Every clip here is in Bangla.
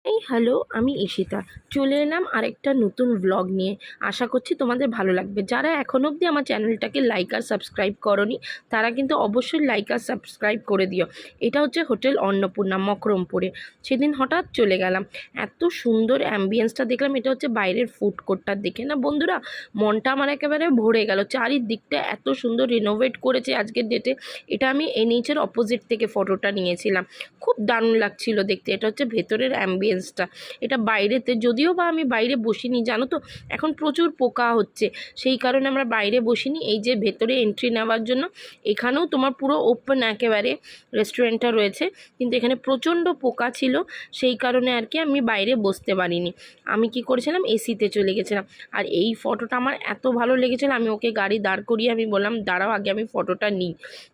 এই হ্যালো, আমি ঈশিতা। চলে এলাম আরেকটা নতুন ব্লগ নিয়ে। আশা করছি তোমাদের ভালো লাগবে। যারা এখনও অবধি আমার চ্যানেলটাকে লাইক আর সাবস্ক্রাইব করোনি, তারা কিন্তু অবশ্যই লাইক আর সাবস্ক্রাইব করে দিও। এটা হচ্ছে হোটেল অন্নপূর্ণা, মকরমপুরে। সেদিন হঠাৎ চলে গেলাম। এত সুন্দর অ্যাম্বিয়েন্সটা দেখলাম। এটা হচ্ছে বাইরের ফুড কোর্টটা দেখে না বন্ধুরা, মনটা আমার একেবারে ভরে গেল। চারিদিকটা এত সুন্দর রিনোভেট করেছে আজকের ডেটে। এটা আমি এনএইচের অপোজিট থেকে ফটোটা নিয়েছিলাম। খুব দারুণ লাগছিল দেখতে। এটা হচ্ছে ভেতরের অ্যাম্বিয়েন্সটা। এটা বাইরেতে, যদিও বা আমি বাইরে বসিনি, জানো তো এখন প্রচুর পোকা হচ্ছে, সেই কারণে আমরা বাইরে বসিনি। এই যে ভেতরে এন্ট্রি নেওয়ার জন্য এখানেও তোমার পুরো ওপেন একেবারে রেস্টুরেন্টটা রয়েছে, কিন্তু এখানে প্রচণ্ড পোকা ছিল, সেই কারণে আর কি আমি বাইরে বসতে পারিনি। আমি কি করেছিলাম, এসিতে চলে গেছিলাম। আর এই ফটোটা আমার এত ভালো লেগেছিল, আমি ওকে গাড়ি দাঁড় করিয়ে আমি বললাম দাঁড়াও আগে আমি ফটোটা নিই।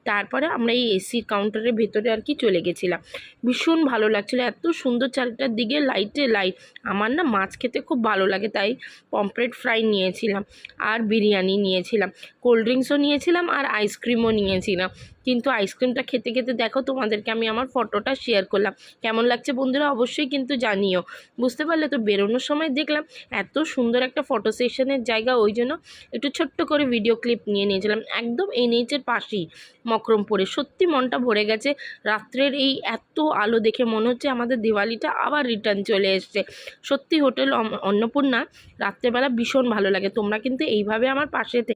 তারপরে আমরা এই এসি কাউন্টারের ভেতরে আর কি চলে গেছিলাম। ভীষণ ভালো লাগছিলো, এত সুন্দর চারিটার দিকে লাইটে লাইট। আমার না মাছ খেতে খুব ভালো লাগে, তাই পমফ্রেট ফ্রাই নিয়েছিলাম আর বিরিয়ানি নিয়েছিলাম, কোল্ড ড্রিঙ্কসও নিয়েছিলাম আর আইসক্রিমও নিয়েছিলাম। কিন্তু আইসক্রিমটা খেতে খেতে দেখো তোমাদেরকে আমি আমার ফটোটা শেয়ার করলাম। কেমন লাগছে বন্ধুরা অবশ্যই কিন্তু জানিও। বুঝতে পারলে তো? বেরোনোর সময় দেখলাম এত সুন্দর একটা ফটো সেশনের জায়গা, ওই জন্য একটু ছোট্ট করে ভিডিও ক্লিপ নিয়ে নিয়েছিলাম। একদম এনএইচের পাশেই মকরমপুরে। সত্যি মনটা ভরে গেছে। রাত্রের এই এত আলো দেখে মনে হচ্ছে আমাদের দিওয়ালিটা আবার রিটার্ন চলে এসছে। সত্যি হোটেল অন্নপূর্ণা রাত্রেবেলা ভীষণ ভালো লাগে। তোমরা কিন্তু এইভাবে আমার পাশে